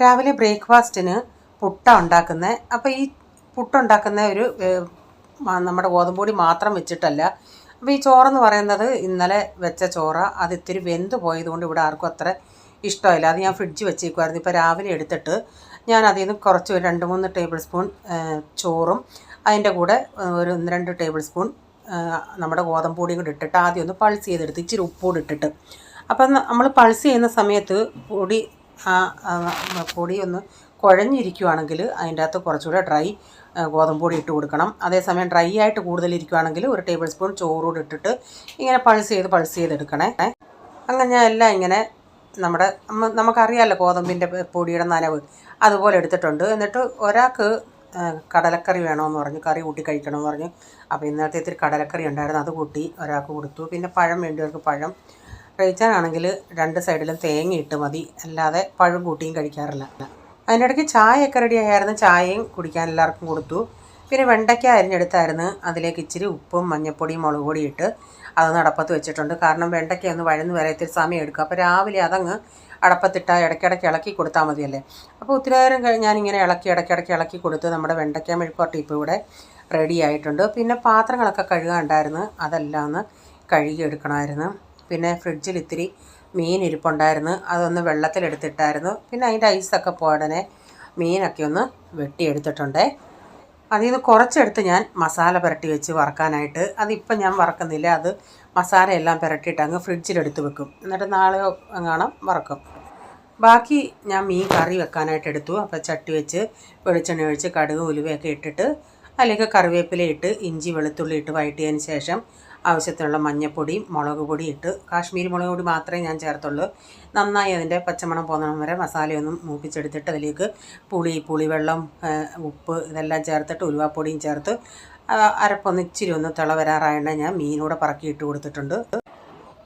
രാവിലെ ബ്രേക്ക്ഫാസ്റ്റിന് പുട്ടാണ് ഉണ്ടാക്കുന്നത്. അപ്പോൾ ഈ പുട്ടുണ്ടാക്കുന്ന ഒരു നമ്മുടെ ഗോതമ്പൊടി മാത്രം വെച്ചിട്ടല്ല. അപ്പോൾ ഈ ചോറെന്ന് പറയുന്നത് ഇന്നലെ വെച്ച ചോറ്, അത് ഇത്തിരി വെന്ത് പോയതുകൊണ്ട് ഇവിടെ ആർക്കും അത്ര ഇഷ്ടമില്ല. അത് ഞാൻ ഫ്രിഡ്ജ് വെച്ചേക്കുമായിരുന്നു. ഇപ്പോൾ രാവിലെ എടുത്തിട്ട് ഞാൻ അതിൽ നിന്ന് കുറച്ച് 2-3 ടേബിൾ സ്പൂൺ ചോറും അതിൻ്റെ കൂടെ ഒരു 1-2 ടേബിൾ സ്പൂൺ നമ്മുടെ ഗോതമ്പൊടിയും കൂടി ഇട്ടിട്ട് ആദ്യം ഒന്ന് പൾസ് ചെയ്തെടുത്ത് ഇച്ചിരി ഉപ്പുകൂടി ഇട്ടിട്ട്, അപ്പം നമ്മൾ പൾസ് ചെയ്യുന്ന സമയത്ത് പൊടി ഒന്ന് കുഴഞ്ഞിരിക്കുകയാണെങ്കിൽ അതിൻ്റെ അകത്ത് കുറച്ചുകൂടെ ഡ്രൈ ഗോതമ്പൊടി ഇട്ട് കൊടുക്കണം. അതേസമയം ഡ്രൈ ആയിട്ട് കൂടുതലിരിക്കുകയാണെങ്കിൽ ഒരു ടേബിൾ സ്പൂൺ ചോറുകൂടി ഇട്ടിട്ട് ഇങ്ങനെ പൾസ് ചെയ്തെടുക്കണേ. അങ്ങനെ ഞാൻ എല്ലാം ഇങ്ങനെ നമുക്കറിയാമല്ലോ ഗോതമ്പിൻ്റെ പൊടിയുടെ നനവ്, അതുപോലെ എടുത്തിട്ടുണ്ട്. എന്നിട്ട് ഒരാൾക്ക് കടലക്കറി വേണമെന്ന് പറഞ്ഞു, കറി കൂട്ടി കഴിക്കണമെന്ന് പറഞ്ഞു. അപ്പോൾ ഇന്നത്തെ ഇത്തിരി കടലക്കറി ഉണ്ടായിരുന്നു, അത് കൂട്ടി ഒരാൾക്ക് കൊടുത്തു. പിന്നെ പഴം വേണ്ടിയവർക്ക് പഴം. കഴിച്ചാനാണെങ്കിൽ 2 സൈഡിലും തേങ്ങ ഇട്ട് മതി, അല്ലാതെ പഴം കൂട്ടിയും കഴിക്കാറില്ല. അതിൻ്റെ ഇടയ്ക്ക് ചായയൊക്കെ റെഡി ആയിരുന്നു, ചായയും കുടിക്കാൻ എല്ലാവർക്കും കൊടുത്തു. പിന്നെ വെണ്ടയ്ക്ക അരിഞ്ഞെടുത്തായിരുന്നു, അതിലേക്ക് ഇച്ചിരി ഉപ്പും മഞ്ഞൾപ്പൊടിയും മുളക് പൊടി ഇട്ട് അതൊന്ന് അടപ്പത്ത് വെച്ചിട്ടുണ്ട്. കാരണം വെണ്ടയ്ക്ക ഒന്ന് വഴന്ന് വരെ ഇത്തിരി സമയം എടുക്കും. അപ്പോൾ രാവിലെ അതങ്ങ് അടപ്പത്തിട്ടാൽ ഇടയ്ക്കിടയ്ക്ക് ഇളക്കി കൊടുത്താൽ മതിയല്ലേ. അപ്പോൾ ഒത്തിരി നേരം ഞാനിങ്ങനെ ഇടയ്ക്കിടയ്ക്ക് ഇളക്കി കൊടുത്ത് നമ്മുടെ വെണ്ടയ്ക്ക മെഴുക്കുവരട്ടി ഇപ്പോൾ ഇവിടെ റെഡി ആയിട്ടുണ്ട്. പിന്നെ പാത്രങ്ങളൊക്കെ കഴുകാനുണ്ടായിരുന്നു, അതെല്ലാം ഒന്ന് കഴുകിയെടുക്കണമായിരുന്നു. പിന്നെ ഫ്രിഡ്ജിൽ ഇത്തിരി മീൻ ഇരിപ്പുണ്ടായിരുന്നു, അതൊന്ന് വെള്ളത്തിലെടുത്തിട്ടായിരുന്നു. പിന്നെ അതിൻ്റെ ഐസൊക്കെ പോയടനെ മീനൊക്കെ ഒന്ന് വെട്ടിയെടുത്തിട്ടുണ്ട്. അതിൽ നിന്ന് കുറച്ചെടുത്ത് ഞാൻ മസാല പുരട്ടി വെച്ച് വറക്കാനായിട്ട്. അതിപ്പം ഞാൻ വറക്കുന്നില്ല, അത് മസാലയെല്ലാം പുരട്ടിയിട്ട് അങ്ങ് ഫ്രിഡ്ജിലെടുത്ത് വെക്കും. എന്നിട്ട് നാളെ എങ്ങാണം വറക്കും. ബാക്കി ഞാൻ മീൻ കറി വെക്കാനായിട്ട് എടുത്തു. അപ്പോൾ ചട്ടി വെച്ച് വെളിച്ചെണ്ണ ഒഴിച്ച് കടുക് ഉലുവയൊക്കെ ഇട്ടിട്ട് അതിലേക്ക് കറിവേപ്പില ഇട്ട് ഇഞ്ചി വെളുത്തുള്ളി ഇട്ട് വഴറ്റിയതിന് ശേഷം ആവശ്യത്തിനുള്ള മഞ്ഞൾപ്പൊടിയും മുളക് പൊടി ഇട്ട്, കാശ്മീരി മുളക് പൊടി മാത്രമേ ഞാൻ ചേർത്തുള്ളൂ. നന്നായി അതിൻ്റെ പച്ചമണം പോകുന്ന വരെ മസാലയൊന്നും മൂപ്പിച്ചെടുത്തിട്ട് അതിലേക്ക് പുളിവെള്ളം, ഉപ്പ് ഇതെല്ലാം ചേർത്തിട്ട് ഉലുവാപ്പൊടിയും ചേർത്ത് അരപ്പൊന്ന് ഇച്ചിരി ഒന്ന് തിള വരാറായതുകൊണ്ട് ഞാൻ മീനൂടെ പറക്കി ഇട്ട് കൊടുത്തിട്ടുണ്ട്.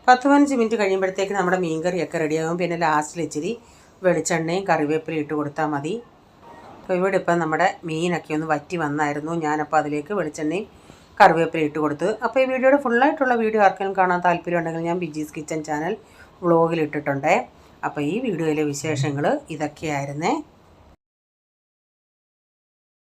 10-15 മിനിറ്റ് കഴിയുമ്പോഴത്തേക്ക് നമ്മുടെ മീൻ കറിയൊക്കെ റെഡിയാകും. പിന്നെ ലാസ്റ്റിൽ ഇച്ചിരി വെളിച്ചെണ്ണയും കറിവേപ്പിലയും ഇട്ട് കൊടുത്താൽ മതി. അപ്പോൾ ഇവിടെ ഇപ്പം നമ്മുടെ മീനൊക്കെ ഒന്ന് വറ്റി വന്നായിരുന്നു. ഞാനപ്പോൾ അതിലേക്ക് വെളിച്ചെണ്ണയും കറിവേപ്പില ഇട്ട് കൊടുത്ത്. അപ്പോൾ ഈ വീഡിയോയുടെ ഫുള്ളായിട്ടുള്ള വീഡിയോ ആർക്കെങ്കിലും കാണാൻ താല്പര്യം ഉണ്ടെങ്കിൽ ഞാൻ ബിജീസ് കിച്ചൻ ചാനൽ വ്ളോഗിൽ ഇട്ടിട്ടുണ്ട്. അപ്പോൾ ഈ വീഡിയോയിലെ വിശേഷങ്ങൾ ഇതൊക്കെയായിരുന്നേ.